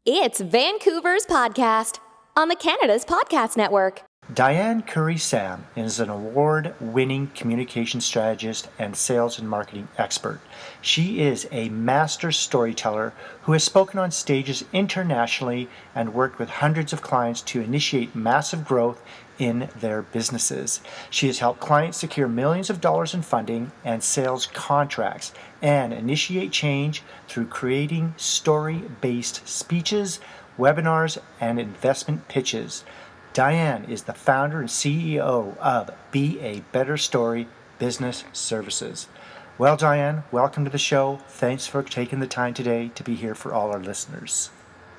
It's Vancouver's podcast on the Canada's Podcast Network. Diane Currie Sam is an award-winning communication strategist and sales and marketing expert. She is a master storyteller who has spoken on stages internationally and worked with hundreds of clients to initiate massive growth in their businesses. She has helped clients secure millions of dollars in funding and sales contracts and initiate change through creating story-based speeches, webinars, and investment pitches. Diane is the founder and CEO of Be a Better Story Business Services. Well, Diane, welcome to the show. Thanks for taking the time today to be here for all our listeners.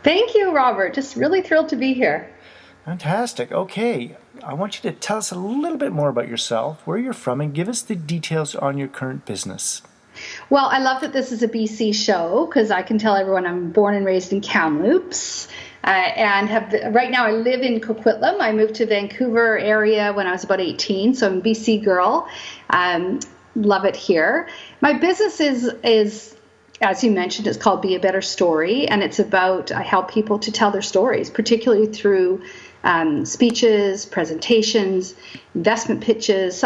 Thank you, Robert. Just really thrilled to be here. Fantastic. Okay, I want you to tell us a little bit more about yourself, where you're from, and give us the details on your current business. Well, I love that this is a BC show because I can tell everyone I'm born and raised in Kamloops. Right now I live in Coquitlam. I moved to Vancouver area when I was about 18, so I'm a BC girl. Love it here. My business is, as you mentioned, it's called Be a Better Story, and it's about, I help people to tell their stories, particularly through speeches, presentations, investment pitches,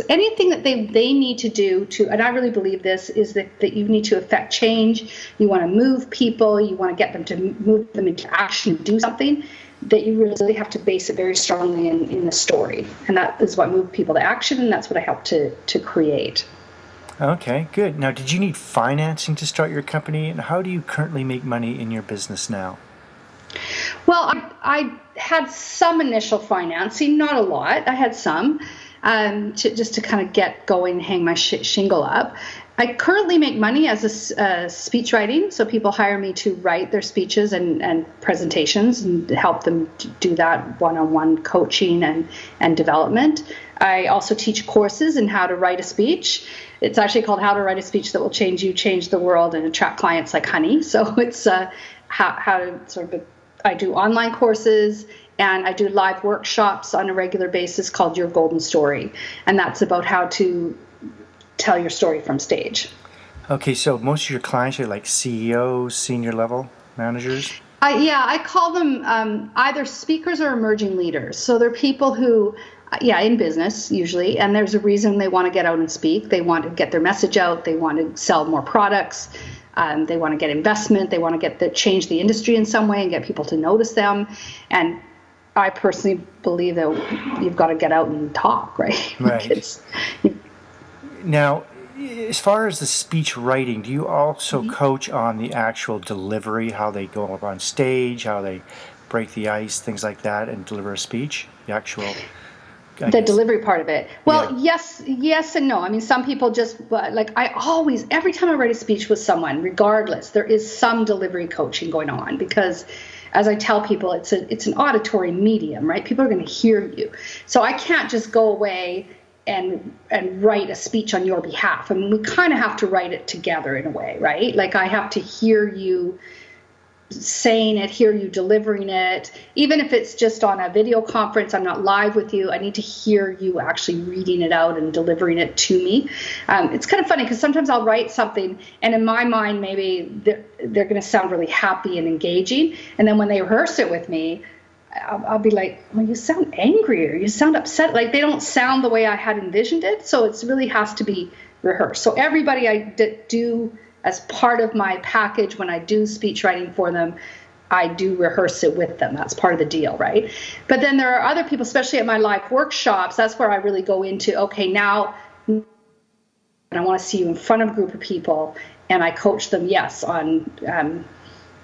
anything that they need to do to, and I really believe this, is that you need to affect change. You want to move people, you want to get them to move them into action, do something, that you really have to base it very strongly in the story. And that is what moves people to action, and that's what I help to create. Okay, good. Now, did you need financing to start your company, and how do you currently make money in your business now? Well, I had some initial financing, not a lot. I had some, just to kind of get going, hang my shingle up. I currently make money as a speech writing, so people hire me to write their speeches and presentations and help them do that one-on-one coaching and development. I also teach courses in how to write a speech. It's actually called How to Write a Speech That Will Change You, Change the World, and Attract Clients Like Honey. So it's how to sort of, I do online courses and I do live workshops on a regular basis called Your Golden Story. And that's about how to tell your story from stage. Okay, so most of your clients are like CEOs, senior level managers? I call them either speakers or emerging leaders. So they're people who, in business usually, and there's a reason they want to get out and speak. They want to get their message out. They want to sell more products. They want to get investment. They want to change the industry in some way and get people to notice them. And I personally believe that you've got to get out and talk, right? Right. Now, as far as the speech writing, do you also coach on the actual delivery, how they go up on stage, how they break the ice, things like that, and deliver a speech? The actual... The delivery part of it. Well, yes and no. I mean, some people just, every time I write a speech with someone, regardless, there is some delivery coaching going on because, as I tell people, it's an auditory medium, right? People are going to hear you. So I can't just go away and write a speech on your behalf. I mean, we kind of have to write it together in a way, right? Like I have to hear you saying it, hear you delivering it. Even if it's just on a video conference, I'm not live with you, I need to hear you actually reading it out and delivering it to me. It's kind of funny because sometimes I'll write something and in my mind maybe they're going to sound really happy and engaging, and then when they rehearse it with me, I'll be like, well, you sound angry or you sound upset. Like they don't sound the way I had envisioned it. So it really has to be rehearsed. So everybody I do as part of my package, when I do speech writing for them, I do rehearse it with them. That's part of the deal, right? But then there are other people, especially at my live workshops, that's where I really go into, okay, now I want to see you in front of a group of people, and I coach them, yes, on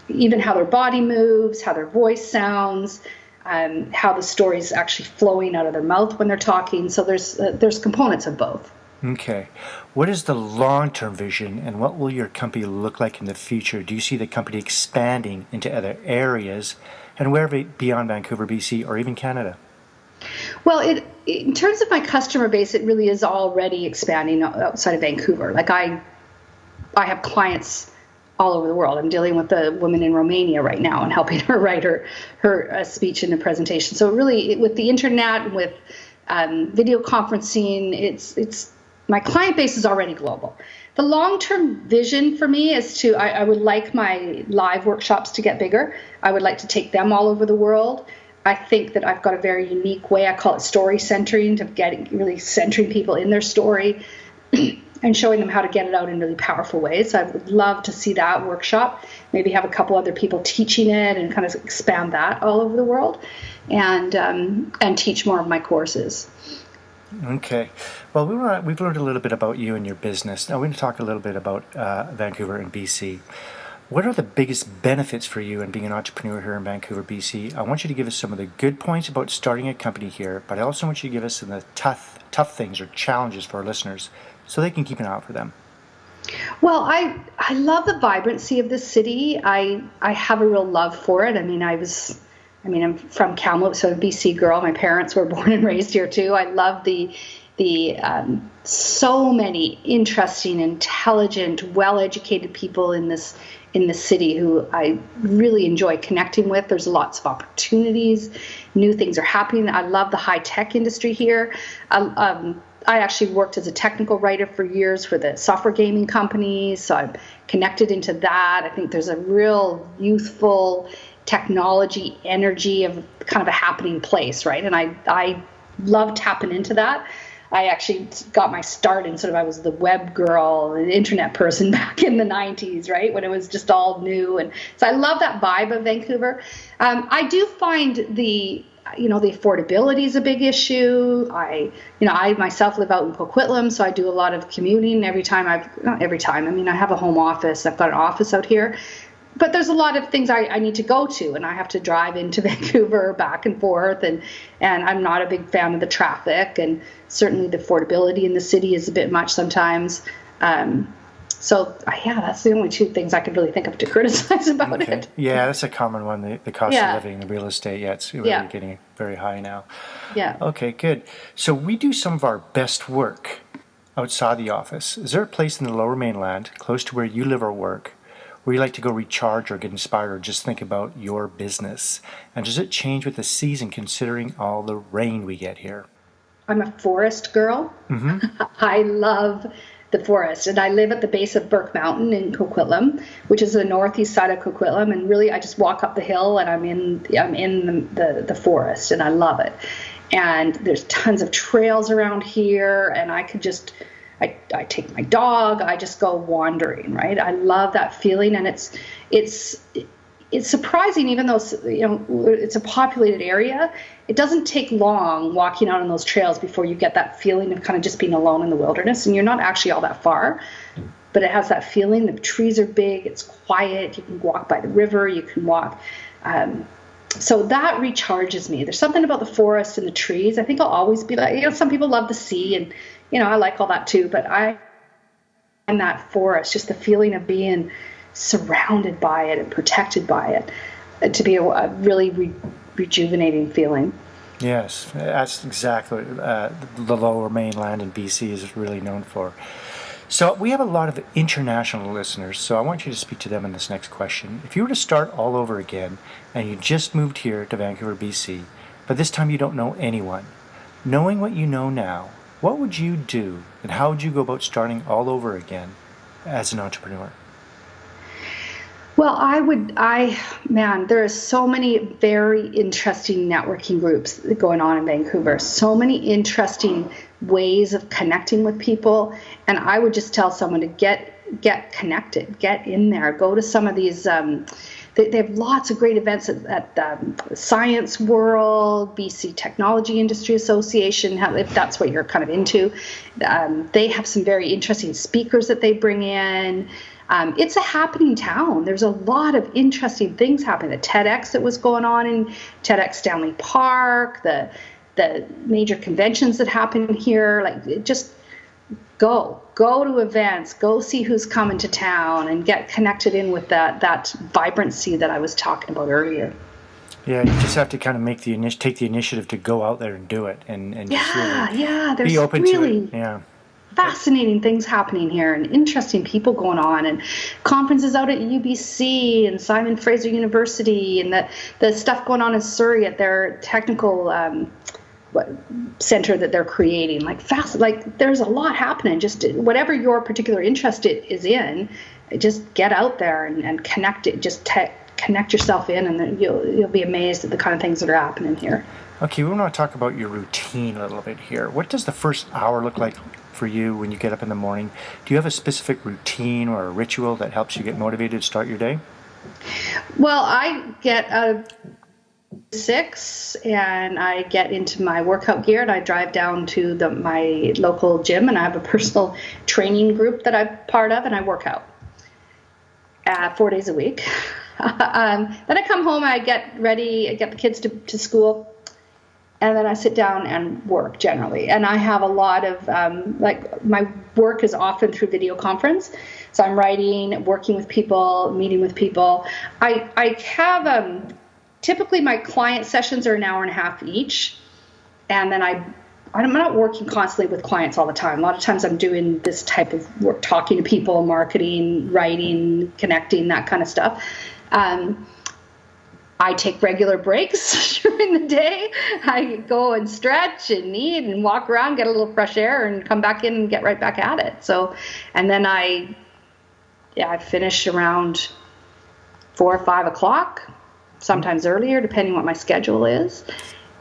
even how their body moves, how their voice sounds, how the story's actually flowing out of their mouth when they're talking. So there's components of both. Okay. What is the long-term vision, and what will your company look like in the future? Do you see the company expanding into other areas, and where beyond Vancouver, BC, or even Canada? Well, in terms of my customer base, it really is already expanding outside of Vancouver. Like I have clients all over the world. I'm dealing with a woman in Romania right now and helping her write her speech and a presentation. So really, with the internet and with video conferencing, it's my client base is already global. The long-term vision for me is I would like my live workshops to get bigger. I would like to take them all over the world. I think that I've got a very unique way. I call it story centering, to really centering people in their story and showing them how to get it out in really powerful ways. So I would love to see that workshop, maybe have a couple other people teaching it and kind of expand that all over the world, and teach more of my courses. Okay. Well, we've learned a little bit about you and your business. Now we're going to talk a little bit about Vancouver and BC. What are the biggest benefits for you in being an entrepreneur here in Vancouver, BC? I want you to give us some of the good points about starting a company here, but I also want you to give us some of the tough things or challenges for our listeners so they can keep an eye out for them. Well, I love the vibrancy of the city. I have a real love for it. I'm from Kamloops, so a BC girl. My parents were born and raised here too. I love the so many interesting, intelligent, well-educated people in this city who I really enjoy connecting with. There's lots of opportunities. New things are happening. I love the high-tech industry here. I actually worked as a technical writer for years for the software gaming companies, so I'm connected into that. I think there's a real youthful technology energy of kind of a happening place, right? And I love tapping into that. I actually got my start in I was the web girl, an internet person back in the 90s, right? When it was just all new. And so I love that vibe of Vancouver. I do find the affordability is a big issue. I myself live out in Coquitlam, so I do a lot of commuting I have a home office. I've got an office out here. But there's a lot of things I need to go to, and I have to drive into Vancouver back and forth, and I'm not a big fan of the traffic, and certainly the affordability in the city is a bit much sometimes. That's the only two things I could really think of to criticize about it. Yeah, that's a common one, the cost of living, the real estate. Yeah, it's really getting very high now. Yeah. Okay, good. So we do some of our best work outside the office. Is there a place in the Lower Mainland, close to where you live or work, where you like to go recharge or get inspired or just think about your business? And does it change with the season considering all the rain we get here? I'm a forest girl. Mm-hmm. I love the forest, and I live at the base of Burke Mountain in Coquitlam, which is the northeast side of Coquitlam, and really I just walk up the hill and I'm in the forest, and I love it. And there's tons of trails around here, and I could just I take my dog, I just go wandering, right? I love that feeling, and it's surprising, even though it's a populated area. It doesn't take long walking out on those trails before you get that feeling of kind of just being alone in the wilderness, and you're not actually all that far, but it has that feeling. The trees are big, it's quiet, you can walk by the river, you can walk. So that recharges me. There's something about the forest and the trees. I think I'll always be like, some people love the sea, and I like all that too, but and that forest, just the feeling of being surrounded by it and protected by it, to be a really rejuvenating feeling. Yes, that's exactly the Lower Mainland in BC is really known for. So we have a lot of international listeners, so I want you to speak to them in this next question. If you were to start all over again and you just moved here to Vancouver, BC, but this time you don't know anyone, knowing what you know now, what would you do, and how would you go about starting all over again as an entrepreneur? Well, there are so many very interesting networking groups going on in Vancouver, so many interesting ways of connecting with people. And I would just tell someone to get connected, get in there, go to some of these, they have lots of great events at Science World, BC Technology Industry Association, if that's what you're kind of into. They have some very interesting speakers that they bring in. It's a happening town. There's a lot of interesting things happening. The TEDx that was going on in TEDx Stanley Park, the major conventions that happen here. Just go to events, go see who's coming to town, and get connected in with that vibrancy that I was talking about earlier. Yeah, you just have to kind of take the initiative to go out there and do it, and just really there's be open really to it. Yeah. Fascinating things happening here, and interesting people going on, and conferences out at UBC and Simon Fraser University, and the stuff going on in Surrey at their technical center that they're creating. Like there's a lot happening. Just whatever your particular interest is in, just get out there and connect it. Just connect yourself in, and then you'll be amazed at the kind of things that are happening here. Okay, we want to talk about your routine a little bit here. What does the first hour look like for you when you get up in the morning? Do you have a specific routine or a ritual that helps you get motivated to start your day? Well, I get out of 6 and I get into my workout gear and I drive down to my local gym, and I have a personal training group that I'm part of, and I work out 4 days a week. Then I come home, I get ready, I get the kids to school, and then I sit down and work generally. And I have a lot of, my work is often through video conference. So I'm writing, working with people, meeting with people. I have, typically my client sessions are an hour and a half each. And then I'm not working constantly with clients all the time. A lot of times I'm doing this type of work, talking to people, marketing, writing, connecting, that kind of stuff. I take regular breaks during the day. I go and stretch and eat and walk around, get a little fresh air, and come back in and get right back at it. So, and then I finish around 4 or 5 o'clock, sometimes earlier, depending what my schedule is.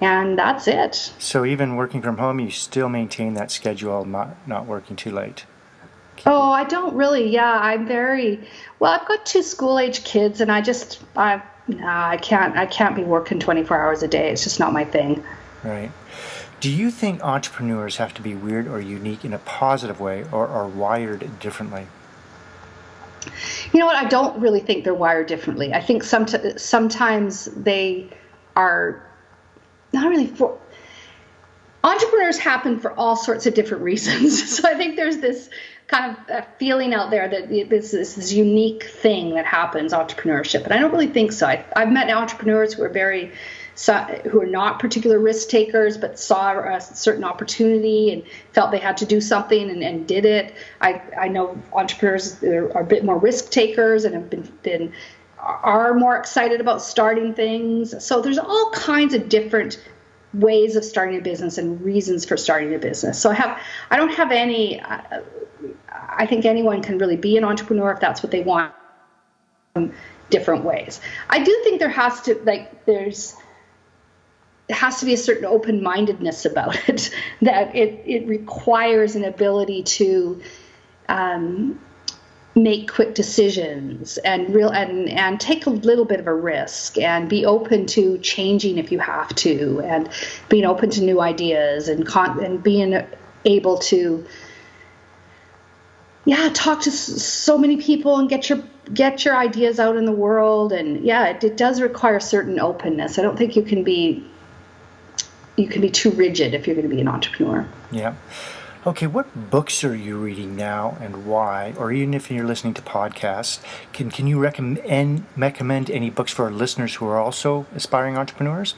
And that's it. So even working from home, you still maintain that schedule, not working too late? Oh, I don't really. Yeah, I've got 2 school-age kids, and I can't be working 24 hours a day. It's just not my thing. Right. Do you think entrepreneurs have to be weird or unique in a positive way, or are wired differently? You know what? I don't really think they're wired differently. I think sometimes they are not really entrepreneurs happen for all sorts of different reasons. So I think there's this kind of feeling out there that this unique thing that happens, entrepreneurship. But I don't really think so. I've met entrepreneurs who are not particular risk takers, but saw a certain opportunity and felt they had to do something and did it. I know entrepreneurs are a bit more risk takers and have are more excited about starting things. So there's all kinds of different ways of starting a business and reasons for starting a business. So I don't have any. I think anyone can really be an entrepreneur if that's what they want. Different ways. I do think there has to be a certain open-mindedness about it, that it requires an ability to make quick decisions and take a little bit of a risk and be open to changing if you have to, and being open to new ideas and being able to talk to so many people and get your ideas out in the world. And it does require certain openness. I don't think you can be too rigid if you're going to be an entrepreneur. Yeah. Okay, what books are you reading now and why? Or even if you're listening to podcasts, can you recommend any books for our listeners who are also aspiring entrepreneurs?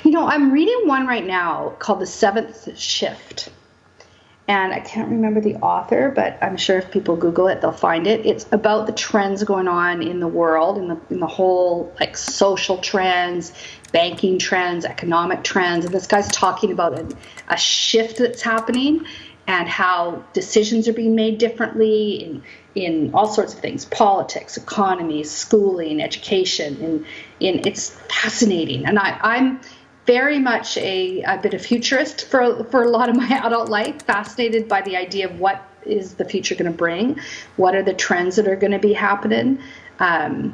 You know, I'm reading one right now called The Seventh Shift. And I can't remember the author, but I'm sure if people Google it, they'll find it. It's about the trends going on in the world, in the whole, like, social trends, banking trends, economic trends. And this guy's talking about a shift that's happening and how decisions are being made differently in all sorts of things: politics, economy, schooling, education. And it's fascinating. And I'm very much I've been a futurist for a lot of my adult life, fascinated by the idea of what is the future going to bring, what are the trends that are going to be happening. Oh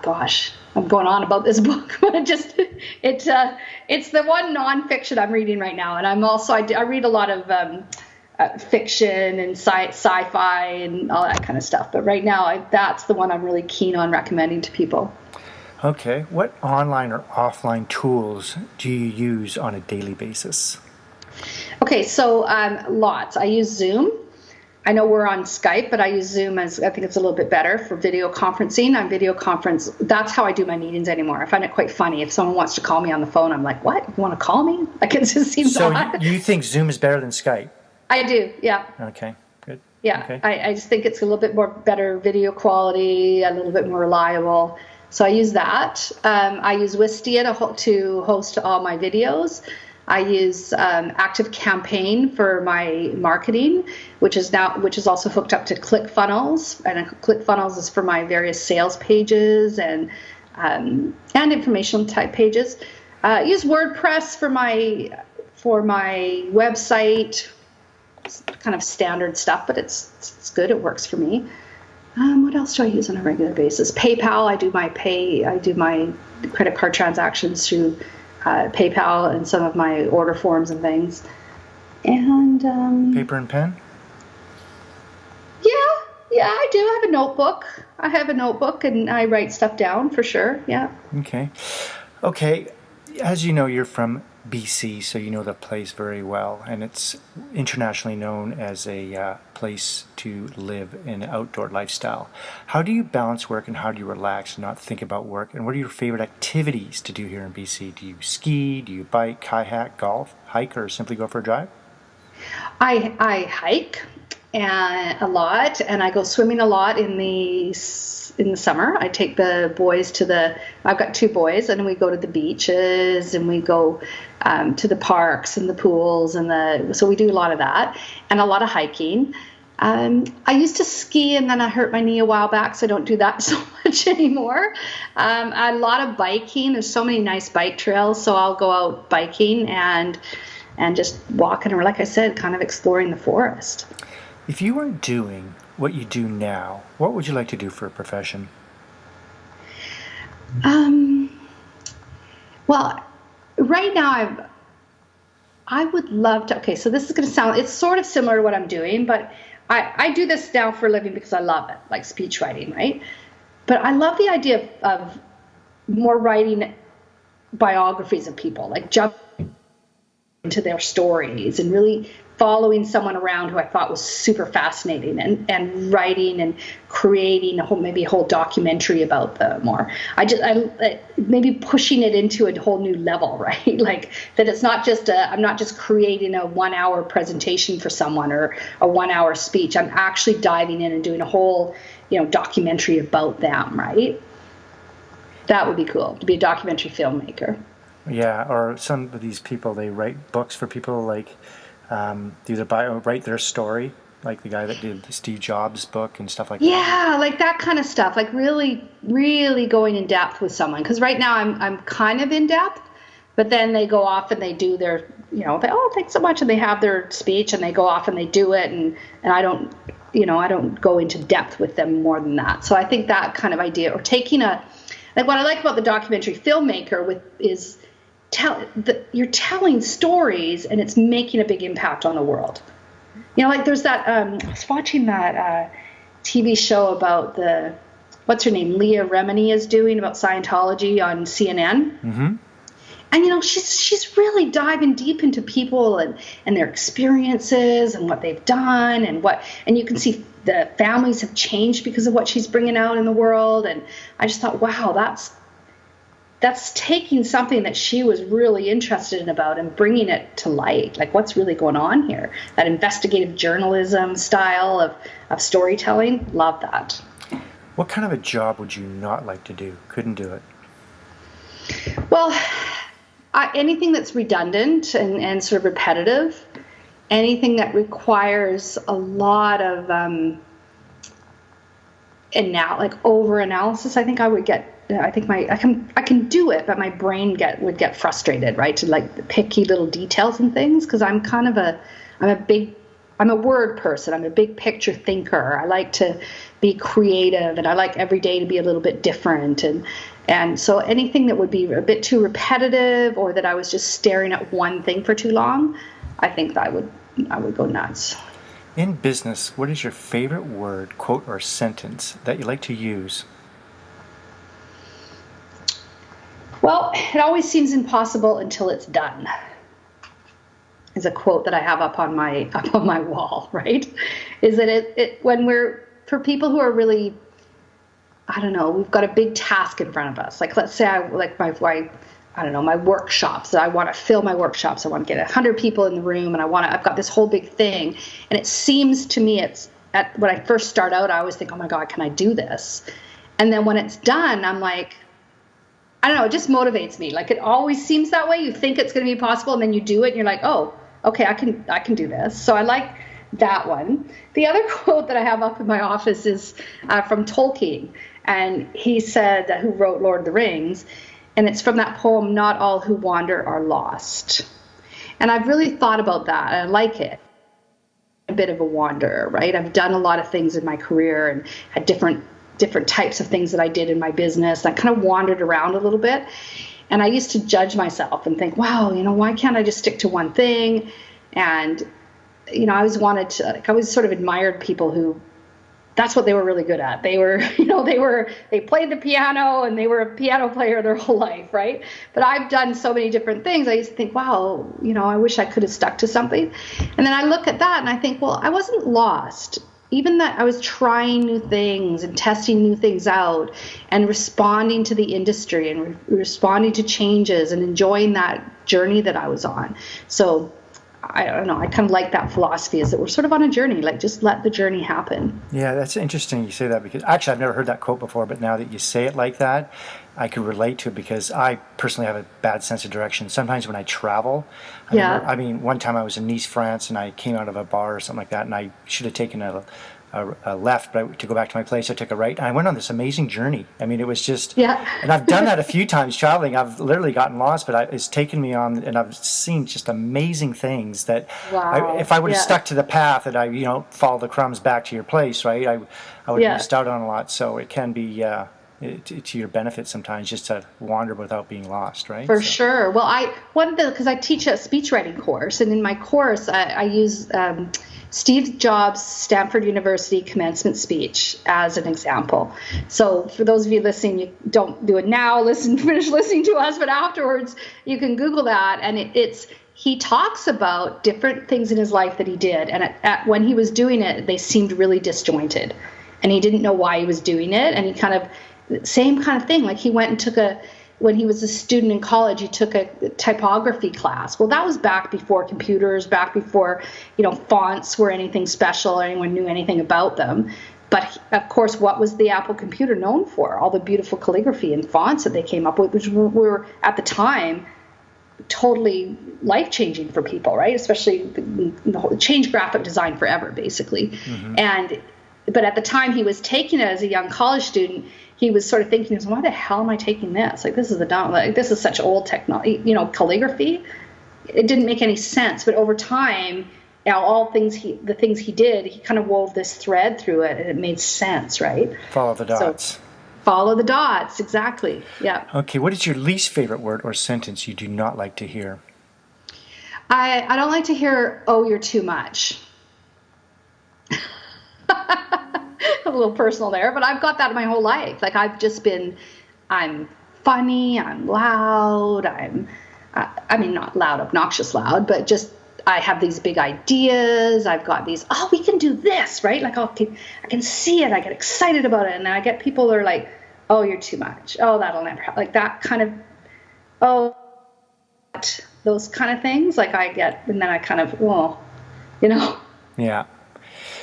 gosh, I'm going on about this book, but it's the one nonfiction I'm reading right now, and I read a lot of fiction and sci-fi and all that kind of stuff. But right now, that's the one I'm really keen on recommending to people. Okay, what online or offline tools do you use on a daily basis? Okay, so lots. I use Zoom. I know we're on Skype, but I use Zoom I think it's a little bit better for video conferencing. On video conference, that's how I do my meetings anymore. I find it quite funny. If someone wants to call me on the phone, I'm like, what? You want to call me? Like, it just seems odd. So you think Zoom is better than Skype? I do, yeah. Okay, good. Yeah, okay. I just think it's a little bit more better video quality, a little bit more reliable. So I use that. I use Wistia to host all my videos. I use Active Campaign for my marketing, which is also hooked up to ClickFunnels, and ClickFunnels is for my various sales pages and informational type pages. I use WordPress for my website. It's kind of standard stuff, but it's good. It works for me. What else do I use on a regular basis? PayPal. I do my credit card transactions through PayPal and some of my order forms and things. And paper and pen? Yeah, I do. I have a notebook and I write stuff down for sure. Yeah. Okay. As you know, you're from BC, so you know the place very well, and it's internationally known as a place to live in an outdoor lifestyle. How do you balance work and how do you relax and not think about work? And what are your favorite activities to do here in BC? Do you ski? Do you bike, kayak, golf, hike, or simply go for a drive? I hike a lot, and I go swimming a lot in the summer. I take the boys I've got 2 boys, and we go to the beaches and we go to the parks and the pools so we do a lot of that and a lot of hiking. I used to ski, and then I hurt my knee a while back, so I don't do that so much anymore. A lot of biking. There's so many nice bike trails, so I'll go out biking and just walking, or like I said, kind of exploring the forest. If you weren't doing what you do now, what would you like to do for a profession? Well, right now I would love to, okay, so this is going to sound, it's sort of similar to what I'm doing, but I do this now for a living because I love it, like speech writing, right? But I love the idea of more writing biographies of people, like jumping into their stories and really following someone around who I thought was super fascinating and writing and creating maybe a whole documentary about them, or I maybe pushing it into a whole new level, right? Like that it's not just I'm not just creating a 1-hour presentation for someone or a 1-hour speech. I'm actually diving in and doing a whole, documentary about them, right? That would be cool, to be a documentary filmmaker. Yeah, or some of these people, they write books for people, like write their story, like the guy that did the Steve Jobs book and stuff like that. Yeah, like that kind of stuff, like really, really going in depth with someone. Because right now I'm kind of in depth, but then they go off and they do their, thanks so much, and they have their speech and they go off and they do it, and I don't go into depth with them more than that. So I think that kind of idea, or taking like what I like about the documentary filmmaker is you're telling stories and it's making a big impact on the world. Like there's that, I was watching that TV show about what's her name, Leah Remini is doing about Scientology on CNN. Mm-hmm. And, she's really diving deep into people and their experiences and what they've done and you can see the families have changed because of what she's bringing out in the world. And I just thought, wow, that's taking something that she was really interested in about and bringing it to light, like what's really going on here. That investigative journalism style of storytelling, love that. What kind of a job would you not like to do? Couldn't do it? Well, anything that's redundant and sort of repetitive, anything that requires a lot of over analysis, I think I would get. I think I can do it, but my brain would get frustrated, right? To like picky little details and things, because I'm a word person. I'm a big picture thinker. I like to be creative, and I like every day to be a little bit different. And so anything that would be a bit too repetitive, or that I was just staring at one thing for too long, I think that I would go nuts. In business, what is your favorite word, quote, or sentence that you like to use? Well, it always seems impossible until it's done, is a quote that I have up on my wall, right? Is that for people who are really, I don't know, we've got a big task in front of us. Like, let's say my workshops. I want to fill my workshops. I want to get 100 people in the room, and I've got this whole big thing. And it seems to me when I first start out, I always think, oh my God, can I do this? And then when it's done, I'm like, I don't know, it just motivates me. Like, it always seems that way. You think it's going to be possible, and then you do it, and you're like, oh, okay, I can do this. So I like that one. The other quote that I have up in my office is from Tolkien, and he said, who wrote Lord of the Rings, and it's from that poem, "Not all who wander are lost." And I've really thought about that, and I like it. A bit of a wanderer, right? I've done a lot of things in my career and had different types of things that I did in my business. I kind of wandered around a little bit, and I used to judge myself and think, wow, why can't I just stick to one thing? And I always wanted to, I always sort of admired people who, that's what they were really good at. They were, they played the piano and they were a piano player their whole life, right? But I've done so many different things. I used to think, wow, I wish I could have stuck to something. And then I look at that and I think, well, I wasn't lost. Even that I was trying new things and testing new things out and responding to the industry and responding to changes and enjoying that journey that I was on. So I don't know. I kind of like that philosophy, is that we're sort of on a journey, like just let the journey happen. Yeah, that's interesting you say that, because actually I've never heard that quote before, but now that you say it like that, I can relate to it, because I personally have a bad sense of direction. Sometimes when I travel, one time I was in Nice, France, and I came out of a bar or something like that, and I should have taken a left, but to go back to my place, I took a right, and I went on this amazing journey. I mean, it was just, and I've done that a few times traveling. I've literally gotten lost, but it's taken me on, and I've seen just amazing things that, if I would have stuck to the path that I, follow the crumbs back to your place, right, I would have missed out on a lot. So it can be to your benefit sometimes just to wander without being lost, right? For sure. Well, because I teach a speechwriting course, and in my course I use Steve Jobs' Stanford University commencement speech as an example. So for those of you listening, you don't do it now, finish listening to us, but afterwards you can Google that, and he talks about different things in his life that he did, and when he was doing it, they seemed really disjointed, and he didn't know why he was doing it, and he same kind of thing, like he went and when he was a student in college, he took a typography class. Well, that was back before computers, back before, fonts were anything special or anyone knew anything about them. But of course, what was the Apple computer known for? All the beautiful calligraphy and fonts that they came up with, which were at the time totally life-changing for people, right? Especially the whole change graphic design forever, basically. Mm-hmm. But at the time he was taking it as a young college student, he was sort of thinking, why the hell am I taking this? Like, this is such old technology, calligraphy. It didn't make any sense. But over time, the things he did, he kind of wove this thread through it, and it made sense, right? Follow the dots. So, follow the dots, exactly. Yeah. Okay, what is your least favorite word or sentence you do not like to hear? I don't like to hear, "Oh, you're too much." A little personal there, but I've got that my whole life. Like, I've just been, I'm funny, I'm loud, not loud, obnoxious loud, but just, I have these big ideas. I've got these, we can do this, right? Like, I can see it. I get excited about it. And then I get people that are like, "Oh, you're too much. Oh, that'll never happen." Like that kind of, those kind of things. Like I get, and then I kind of, Yeah.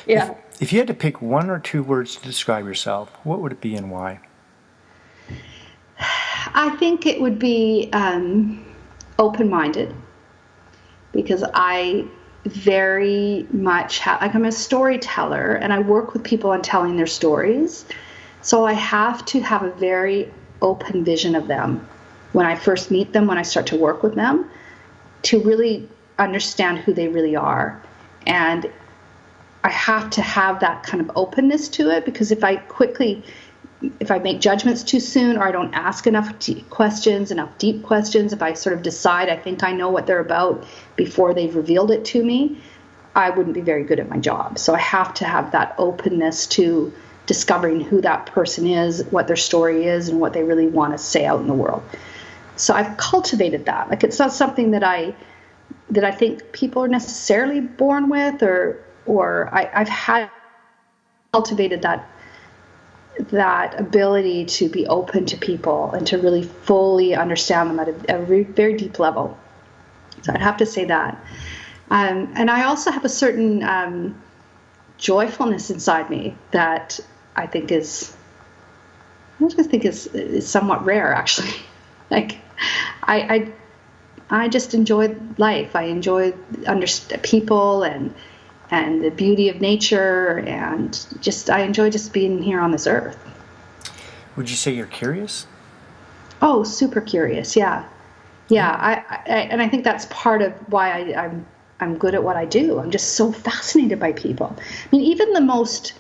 Yeah. If you had to pick one or two words to describe yourself, what would it be and why? I think it would be open-minded, because I very much I'm a storyteller, and I work with people on telling their stories. So I have to have a very open vision of them when I first meet them, when I start to work with them, to really understand who they really are. And I have to have that kind of openness to it, because if I make judgments too soon, or I don't ask enough deep questions, if I sort of decide I think I know what they're about before they've revealed it to me, I wouldn't be very good at my job. So I have to have that openness to discovering who that person is, what their story is, and what they really want to say out in the world. So I've cultivated that. Like, it's not something that I think people are necessarily born with, or I've had cultivated that ability to be open to people and to really fully understand them at a very deep level. So I'd have to say that. And I also have a certain joyfulness inside me that I think is somewhat rare, actually. Like, I just enjoy life. I enjoy people and the beauty of nature, and I enjoy just being here on this earth. Would you say you're curious? Oh, super curious. Yeah. And I think that's part of why I'm good at what I do. I'm just so fascinated by people. I mean, even the most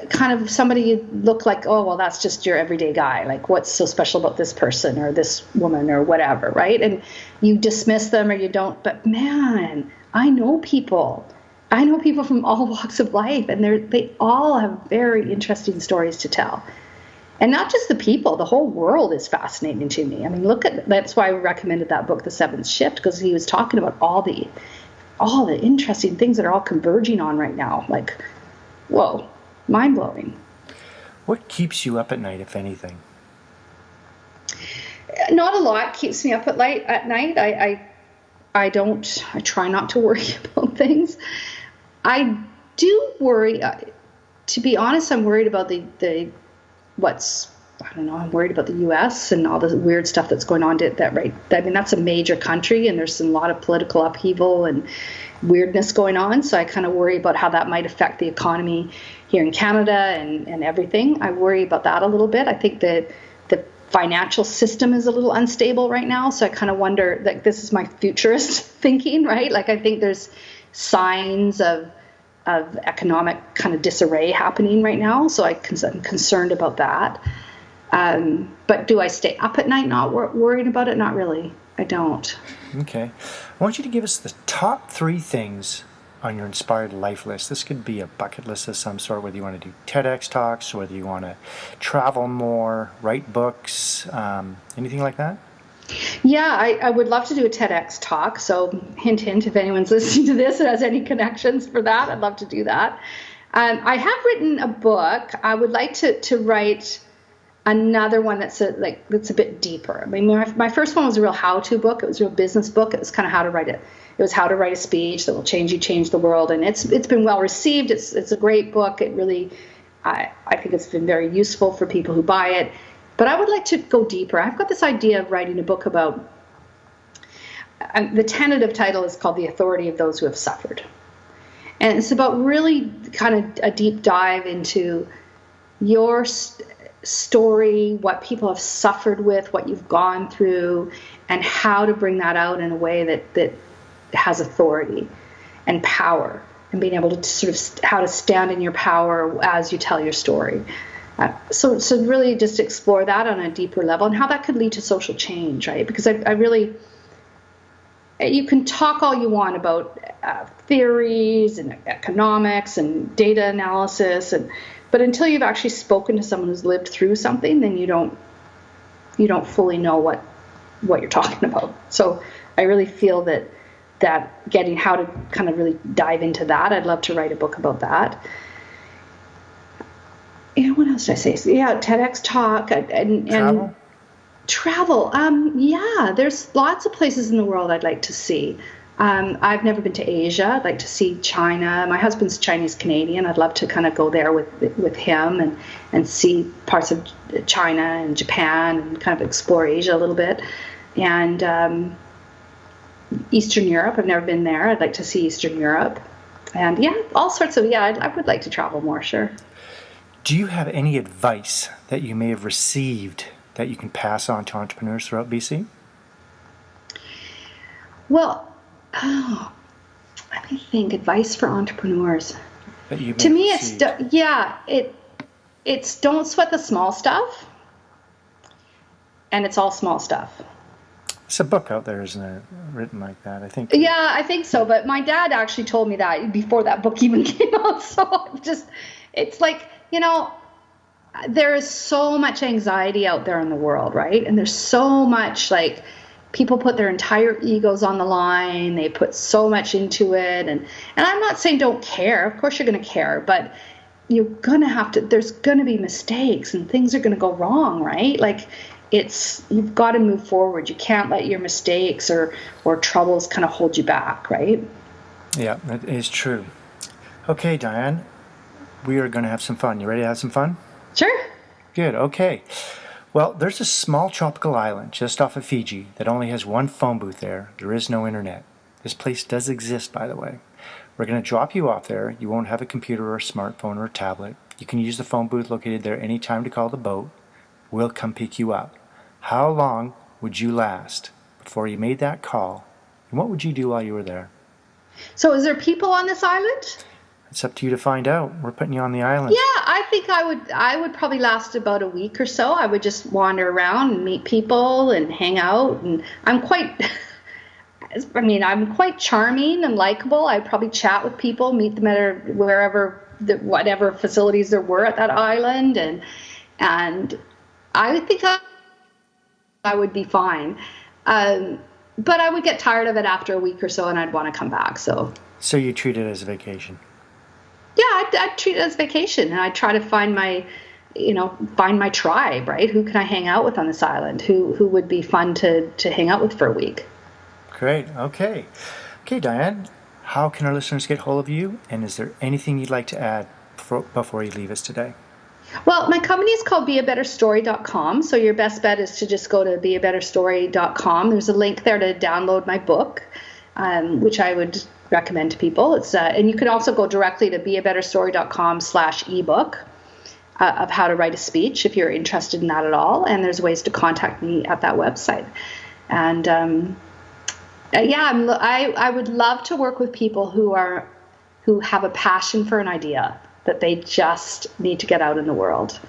kind of somebody you look like, oh, well, that's just your everyday guy. Like, what's so special about this person or this woman or whatever, right? And you dismiss them or you don't. But man, I know people. I know people from all walks of life, and they all have very interesting stories to tell. And not just the people, the whole world is fascinating to me. I mean, that's why I recommended that book, The Seventh Shift, because he was talking about all the interesting things that are all converging on right now. Like, whoa, mind-blowing. What keeps you up at night, if anything? Not a lot keeps me up at night. I try not to worry about things. I do worry. To be honest, I'm worried about I'm worried about the U.S. and all the weird stuff that's going on. I mean, that's a major country, and there's a lot of political upheaval and weirdness going on. So I kind of worry about how that might affect the economy here in Canada and everything. I worry about that a little bit. I think that the financial system is a little unstable right now. So I kind of wonder, like, this is my futurist thinking, right? Like, I think there's signs of economic kind of disarray happening right now. So I'm concerned about that. But do I stay up at night not worried about it? Not really. I don't. Okay. I want you to give us the top 3 things on your inspired life list. This could be a bucket list of some sort, whether you want to do TEDx talks, whether you want to travel more, write books, anything like that? Yeah, I would love to do a TEDx talk. So hint, hint, if anyone's listening to this and has any connections for that, I'd love to do that. I have written a book. I would like to write another one that's a bit deeper. I mean, my first one was a real how-to book. It was a real business book. It was kind of how to write it. It was how to write a speech that will change the world. And it's been well received. It's a great book. It really, I think it's been very useful for people who buy it. But I would like to go deeper. I've got this idea of writing a book about, the tentative title is called The Authority of Those Who Have Suffered. And it's about really kind of a deep dive into your story, what people have suffered with, what you've gone through, and how to bring that out in a way that has authority and power, and being able to sort of how to stand in your power as you tell your story. So really just explore that on a deeper level and how that could lead to social change, right? Because I really, you can talk all you want about theories and economics and data analysis, but until you've actually spoken to someone who's lived through something, then you don't fully know what you're talking about. So I really feel that getting how to kind of really dive into that, I'd love to write a book about that. What else did I say? So, yeah, TEDx talk and travel. Yeah, there's lots of places in the world I'd like to see. I've never been to Asia. I'd like to see China. My husband's Chinese Canadian. I'd love to kind of go there with him and see parts of China and Japan and kind of explore Asia a little bit. And Eastern Europe, I've never been there. I'd like to see Eastern Europe. And yeah, all sorts of, I would like to travel more, sure. Do you have any advice that you may have received that you can pass on to entrepreneurs throughout BC? Well, let me think. Advice for entrepreneurs. To me, it's don't sweat the small stuff, and it's all small stuff. It's a book out there, isn't it? Written like that, I think. Yeah, I think so. But my dad actually told me that before that book even came out. So it's like, there is so much anxiety out there in the world, right? And there's so much, like, people put their entire egos on the line. They put so much into it. And I'm not saying don't care. Of course you're going to care. But you're going to there's going to be mistakes and things are going to go wrong, right? Like, you've got to move forward. You can't let your mistakes or troubles kind of hold you back, right? Yeah, that is true. Okay, Diane, we are going to have some fun. You ready to have some fun? Sure. Good. Okay. Well, there's a small tropical island just off of Fiji that only has one phone booth there. There is no internet. This place does exist, by the way. We're going to drop you off there. You won't have a computer or a smartphone or a tablet. You can use the phone booth located there anytime to call the boat. We'll come pick you up. How long would you last before you made that call? And what would you do while you were there? So is there people on this island? It's up to you to find out. We're putting you on the island. Yeah, I think I would probably last about a week or so. I would just wander around and meet people and hang out. And I'm quite charming and likable. I'd probably chat with people, meet them at whatever facilities there were at that island. And I think I would be fine. But I would get tired of it after a week or so and I'd want to come back. So you treat it as a vacation? Yeah, I'd treat it as vacation, and I'd try to find my tribe, right? Who can I hang out with on this island? Who would be fun to hang out with for a week? Great. Okay, Diane, how can our listeners get hold of you? And is there anything you'd like to add before you leave us today? Well, my company is called beabetterstory.com, so your best bet is to just go to beabetterstory.com. There's a link there to download my book, which I would recommend to people. It's and you can also go directly to beabetterstory.com/ebook of how to write a speech if you're interested in that at all. And there's ways to contact me at that website. And I would love to work with people who have a passion for an idea that they just need to get out in the world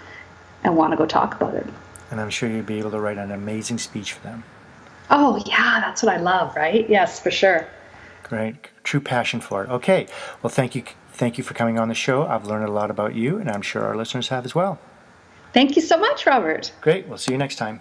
and want to go talk about it. And I'm sure you'd be able to write an amazing speech for them. Oh yeah, that's what I love, right? Yes, for sure. Great. True passion for it. Okay. Well, thank you for coming on the show. I've learned a lot about you, and I'm sure our listeners have as well. Thank you so much, Robert. Great. We'll see you next time.